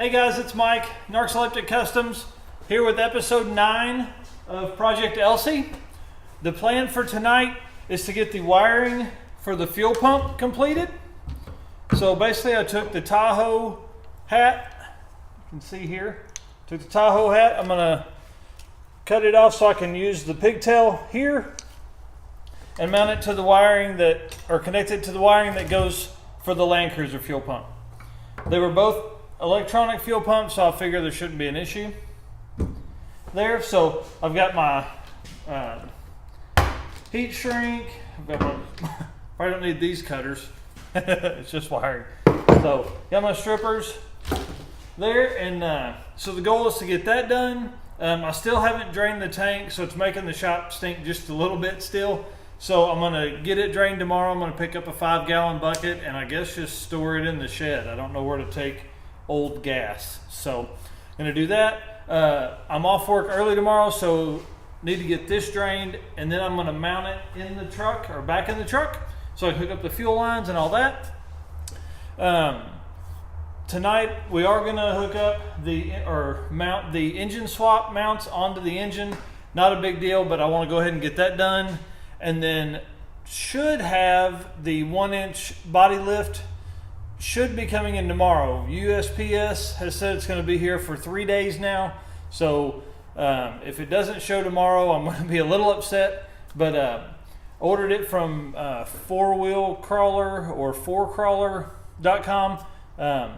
Hey guys, it's Mike, Narcoleptic Customs, here with episode 9 of Project Elsie. The plan for tonight is to get the wiring for the fuel pump completed. So basically I took the Tahoe hat, you can see here, took the Tahoe hat, I'm gonna cut it off so I can use the pigtail here and mount it to the wiring that, or connect it to the wiring that goes for the Land Cruiser fuel pump. They were both electronic fuel pumps, so I figure there shouldn't be an issue there. So I've got my heat shrink. I've got my, I don't need these cutters. It's just wiring. So got my strippers there, and so the goal is to get that done. I still haven't drained the tank, so it's making the shop stink just a little bit still. So I'm gonna get it drained tomorrow. I'm gonna pick up a 5-gallon bucket and I guess just store it in the shed. I don't know where to take old gas, so I'm gonna do that. I'm off work early tomorrow, so need to get this drained, and then I'm gonna mount it in the truck or back in the truck so I can hook up the fuel lines and all that. Tonight we are gonna hook up mount the engine swap mounts onto the engine. Not a big deal, but I want to go ahead and get that done, and then should have the 1-inch body lift should be coming in tomorrow. USPS has said it's going to be here for 3 days now, so if it doesn't show tomorrow, I'm going to be a little upset, but ordered it from 4wheelcrawler or 4crawler.com.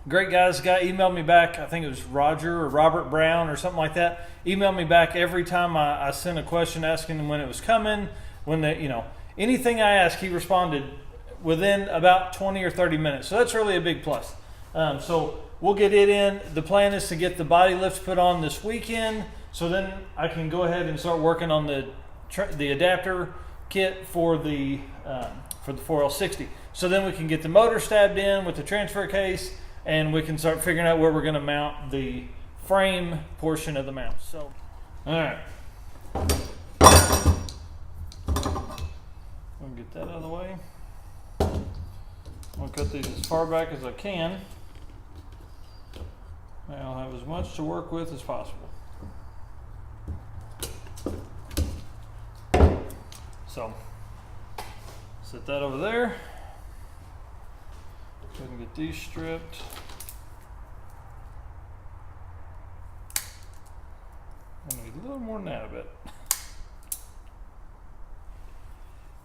Great guys, guy emailed me back, I think it was Roger or Robert Brown or something like that, emailed me back every time I sent a question asking him when it was coming, when anything I asked, he responded within about 20 or 30 minutes. So that's really a big plus. So we'll get it in. The plan is to get the body lifts put on this weekend, so then I can go ahead and start working on the adapter kit for the 4L60. So then we can get the motor stabbed in with the transfer case, and we can start figuring out where we're going to mount the frame portion of the mount. So, all right. I'll get that out of the way. I'll cut these as far back as I can. I'll have as much to work with as possible. So, set that over there. Go ahead and get these stripped. I need a little more than that, I bet.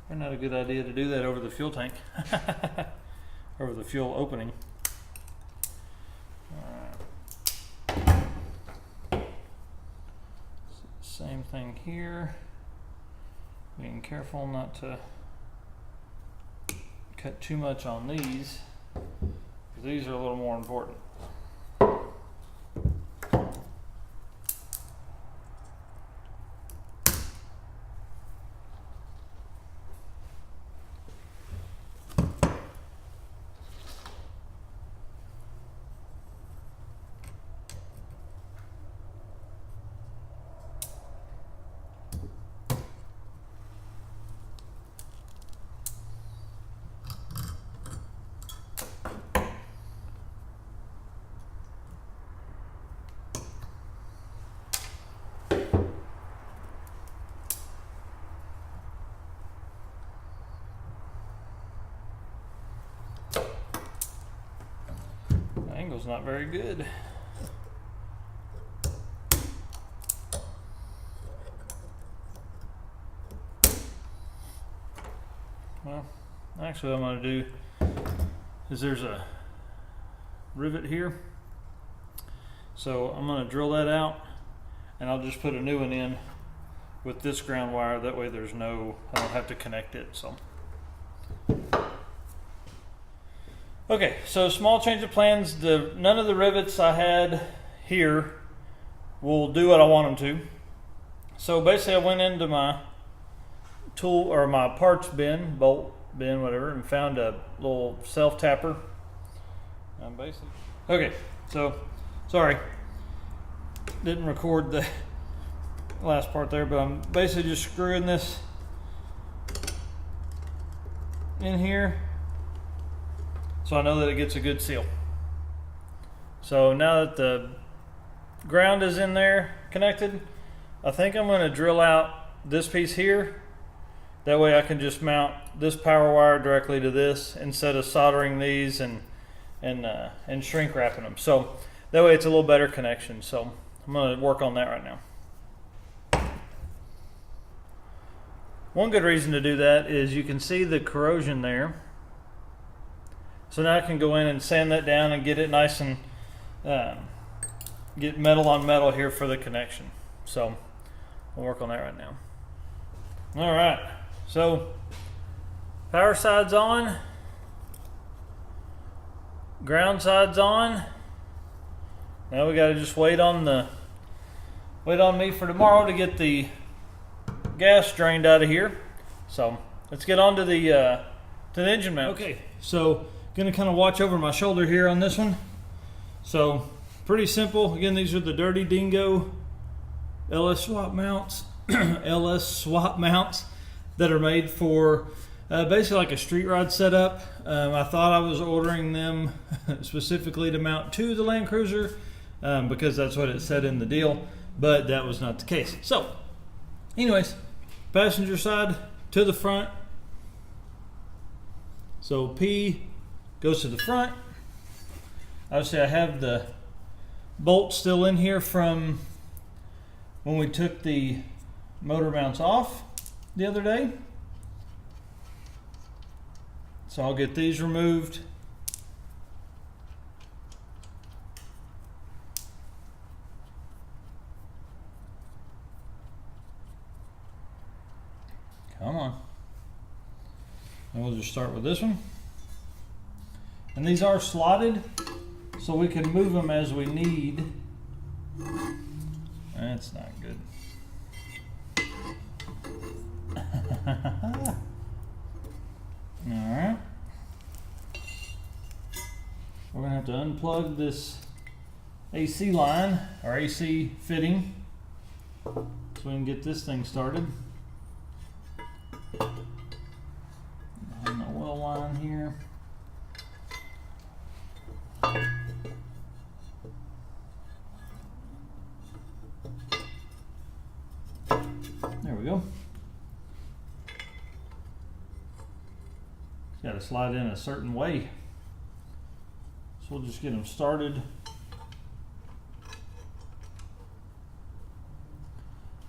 Probably not a good idea to do that over the fuel tank. Over the fuel opening. Alright. Same thing here. Being careful not to cut too much on these, because these are a little more important. Angle's not very good. Well, actually what I'm going to do is there's a rivet here. So I'm going to drill that out, and I'll just put a new one in with this ground wire. That way I don't have to connect it. So. Okay, so small change of plans. None of the rivets I had here will do what I want them to. So basically I went into my tool or my parts bin, bolt bin, whatever, and found a little self tapper. Okay, so sorry, didn't record the last part there, but I'm basically just screwing this in here so I know that it gets a good seal. So now that the ground is in there connected, I think I'm going to drill out this piece here. That way I can just mount this power wire directly to this instead of soldering these and shrink wrapping them. So that way it's a little better connection. So I'm going to work on that right now. One good reason to do that is you can see the corrosion there. So now I can go in and sand that down and get it nice and get metal on metal here for the connection. So I'll work on that right now. All right, so power side's on, ground side's on. Now we got to just wait on me for tomorrow to get the gas drained out of here. So let's get on to the engine mount. Okay, so gonna kind of watch over my shoulder here on this one. So pretty simple. Again, these are the Dirty Dingo LS swap mounts. LS swap mounts that are made for basically like a street rod setup. I thought I was ordering them specifically to mount to the Land Cruiser because that's what it said in the deal, but that was not the case. So anyways, passenger side to the front. So P goes to the front. Obviously I have the bolt still in here from when we took the motor mounts off the other day. So I'll get these removed. Come on. And we'll just start with this one. And these are slotted, so we can move them as we need. That's not good. Alright. We're going to have to unplug this AC line, or AC fitting, so we can get this thing started. And the oil line here. There we go. Got to slide in a certain way. So we'll just get them started.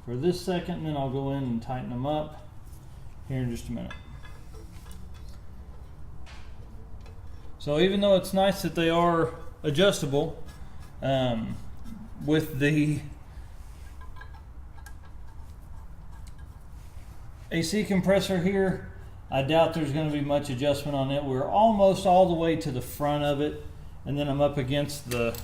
For this second, and then I'll go in and tighten them up here in just a minute. So even though it's nice that they are adjustable, with the AC compressor here, I doubt there's going to be much adjustment on it. We're almost all the way to the front of it, and then I'm up against the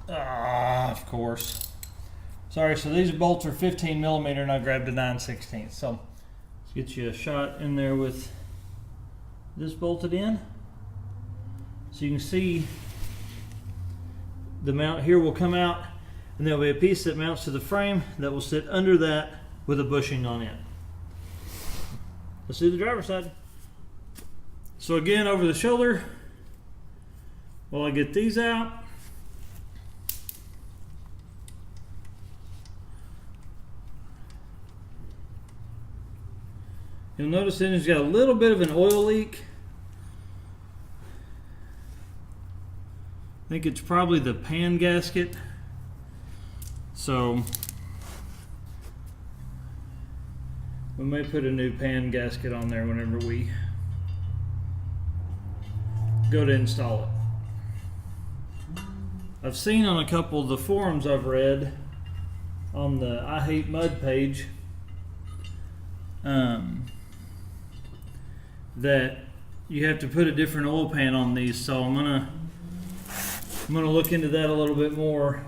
of course. Sorry, so these bolts are 15 millimeter and I grabbed a 9/16. So let's get you a shot in there with this bolted in. So you can see the mount here will come out, and there'll be a piece that mounts to the frame that will sit under that with a bushing on it. Let's do the driver's side. So again, over the shoulder, while I get these out, you'll notice the engine's got a little bit of an oil leak. I think it's probably the pan gasket. So we may put a new pan gasket on there whenever we go to install it. I've seen on a couple of the forums I've read on the I Hate Mud page that you have to put a different oil pan on these, so I'm gonna look into that a little bit more.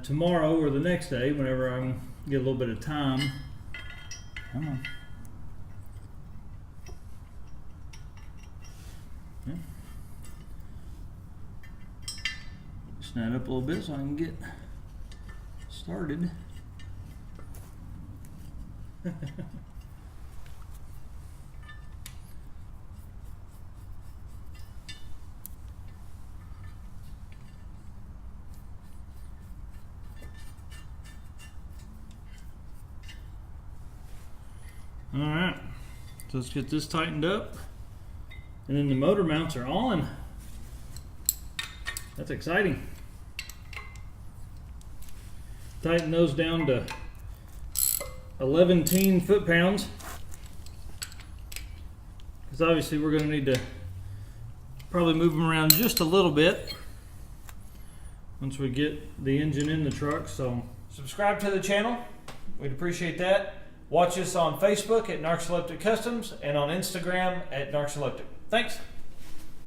Tomorrow or the next day, whenever I get a little bit of time. Come on. Yeah. Snap up a little bit so I can get started. All right, so let's get this tightened up. And then the motor mounts are on. That's exciting. Tighten those down to 11 foot-pounds. Because obviously we're going to need to probably move them around just a little bit once we get the engine in the truck. So subscribe to the channel. We'd appreciate that. Watch us on Facebook at Narcoleptic Customs and on Instagram at Narcoleptic. Thanks.